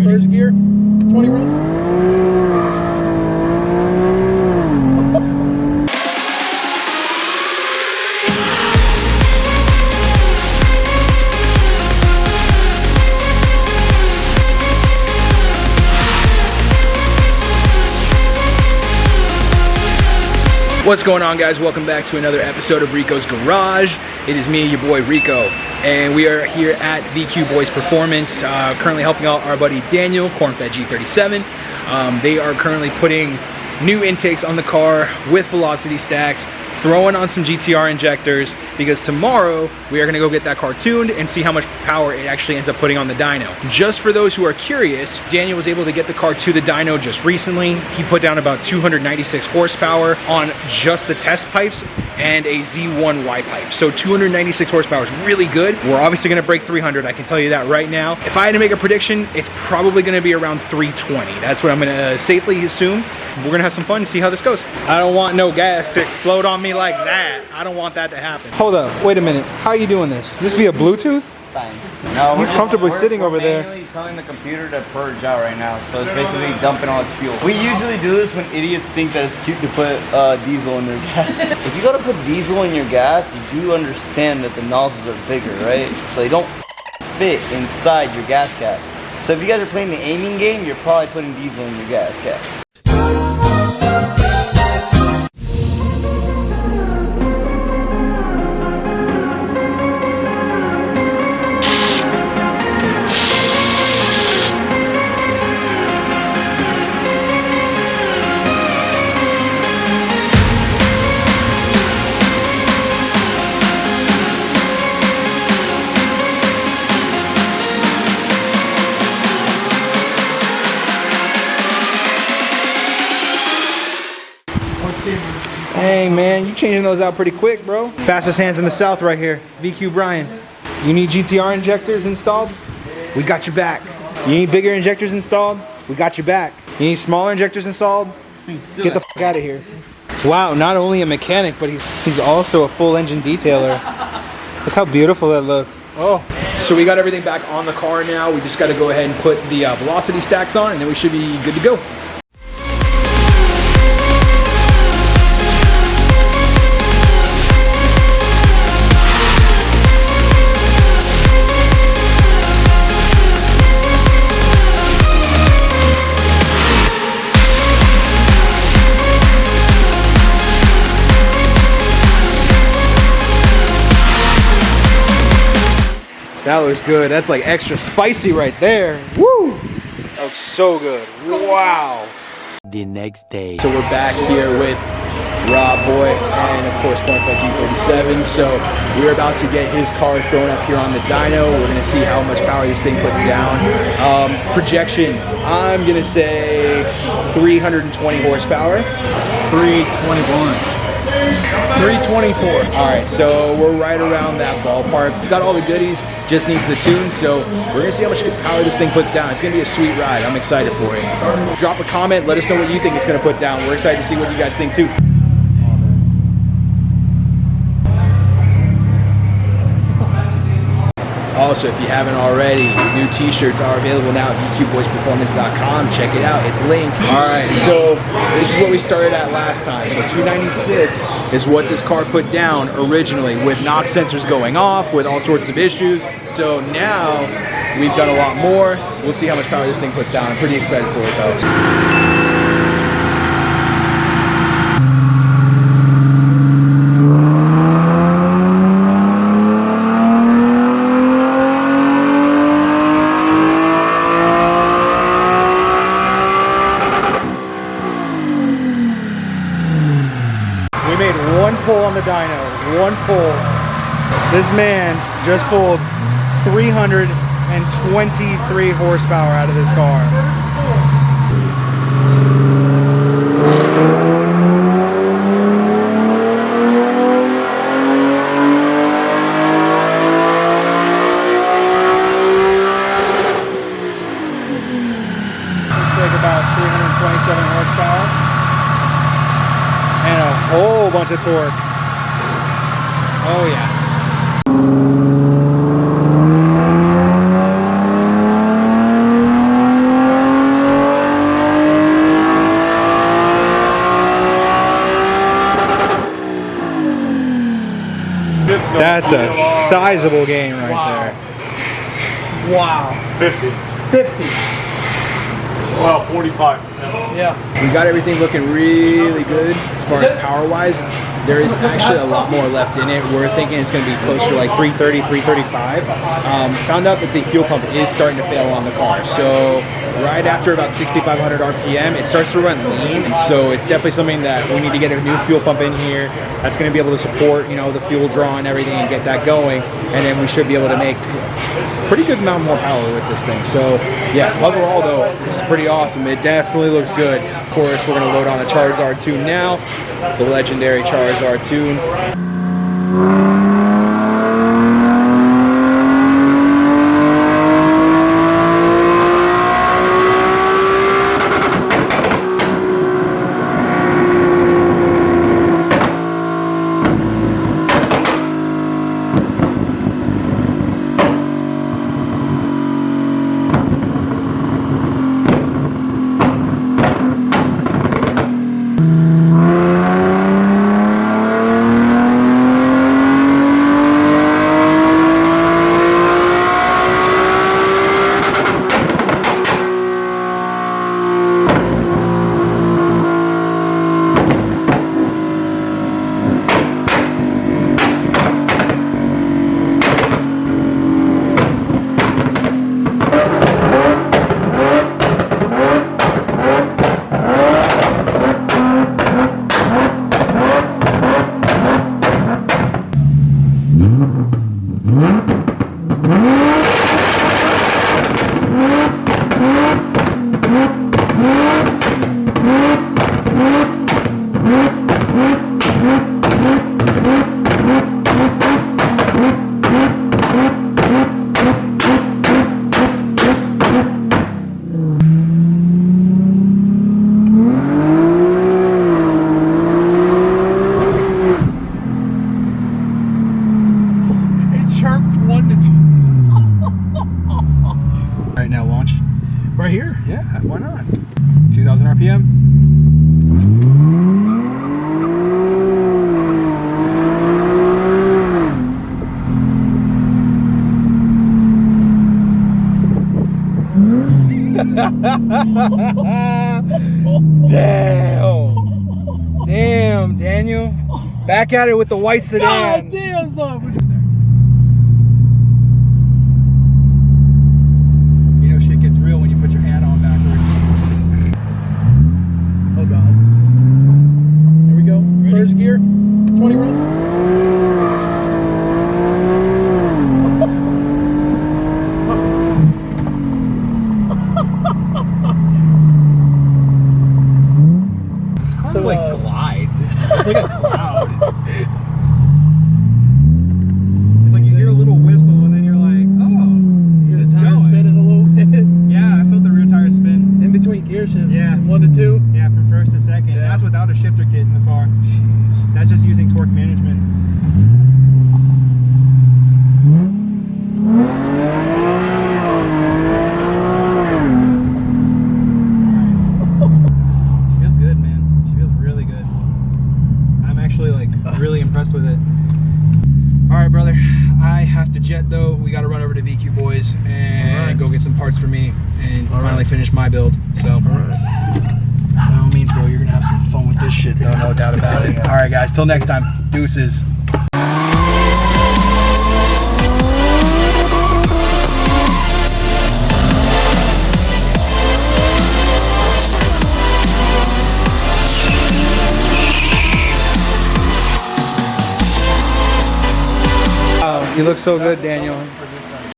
first gear, 20 run. What's going on, guys? Welcome back to another episode of Rico's Garage. It is me, your boy Rico, and we are here at VQ Boys Performance, currently helping out our buddy Daniel, Infiniti G37. They are currently putting new intakes on the car with velocity stacks, throwing on some GTR injectors, because tomorrow we are going to go get that car tuned and see how much power it actually ends up putting on the dyno. Just for those who are curious, Daniel was able to get the car to the dyno just recently. He put down about 296 horsepower on just the test pipes and a Z1 Y pipe. So 296 horsepower is really good. We're obviously going to break 300, I can tell you that right now. If I had to make a prediction, it's probably going to be around 320. That's what I'm going to safely assume. We're going to have some fun and see how this goes. I don't want no gas to explode on me like that. I don't want that to happen. Hold up, wait a minute. How are you doing this? Is this via Bluetooth? Science. No, he's comfortably sitting over there. We're manually telling the computer to purge out right now, so it's basically dumping all its fuel. We usually do this when idiots think that it's cute to put diesel in their gas. If you gotta put diesel in your gas, you do understand that the nozzles are bigger, right? So they don't fit inside your gas cap. So if you guys are playing the aiming game, you're probably putting diesel in your gas cap. Hey man, you changing those out pretty quick, bro. Fastest hands in the South right here. VQ Brian. You need GTR injectors installed? We got your back. You need bigger injectors installed? We got your back. You need smaller injectors installed? Get the fuck out of here. Wow, not only a mechanic, but he's also a full engine detailer. Look how beautiful that looks. Oh. So we got everything back on the car now. We just got to go ahead and put the velocity stacks on, and then we should be good to go. That looks good. That's like extra spicy right there. Woo! That looks so good. Wow. The next day. So we're back here with Rob Boy and of course Infiniti G37. So we're about to get his car thrown up here on the dyno. We're gonna see how much power this thing puts down. Projections, I'm gonna say 320 horsepower. 321. 324. All right, so we're right around that ballpark. It's got all the goodies, just needs the tune. So we're gonna see how much power this thing puts down. It's gonna be a sweet ride. I'm excited for it. Drop a comment, let us know what you think it's gonna put down. We're excited to see what you guys think too. Also, if you haven't already, new t-shirts are available now at VQBoysPerformance.com. Check it out, hit the link. All right, so this is what we started at last time. So 296 is what this car put down originally, with NOx sensors going off, with all sorts of issues. So now we've done a lot more. We'll see how much power this thing puts down. I'm pretty excited for it though. We made one pull on the dyno, one pull. This man's just pulled 323 horsepower out of this car. Looks like about 327 horsepower. And a whole bunch of torque. Oh yeah. That's a sizable gain right there. Wow. 50. 50. Well, 45. Yeah. We got everything looking really good as far as power-wise. There is actually a lot more left in it. We're thinking it's going to be closer to like 330, 335. Found out that the fuel pump is starting to fail on the car. So right after about 6,500 RPM, it starts to run lean. And so it's definitely something that we need to get a new fuel pump in here. That's going to be able to support, you know, the fuel draw and everything and get that going. And then we should be able to make pretty good amount more power with this thing. So yeah, overall though, this is pretty awesome. It definitely looks good. Of course, we're going to load on the CHARIZARD tune now, the legendary CHARIZARD tune. Right now, launch. Right here? Yeah, why not? 2,000 RPM. Damn. Damn, Daniel. Back at it with the white sedan. God damn, son. You know shit gets real when you put your hand on backwards. Oh God. Here we go. First gear. 20 run. So like glides. It's like a cloud. It's like you hear a little whistle and then you're like, oh, Hear it's the tires going. spinning a little bit. Yeah, I felt the rear tires spin. In between gear shifts. Yeah. 1 to 2. Yeah, from first to second. Yeah. That's without a shifter kit in the car. Jeez. That's just using torque management. She feels good, man. She feels really good. I'm actually like really impressed with it. All right, brother. I have to jet though. We got to run over to VQ Boys and go get some parts for me and finally finish my build. So, by all means, bro, you're gonna have some fun with this shit, though, no doubt about it. All right, guys. Till next time. Deuces. You look so good, Daniel.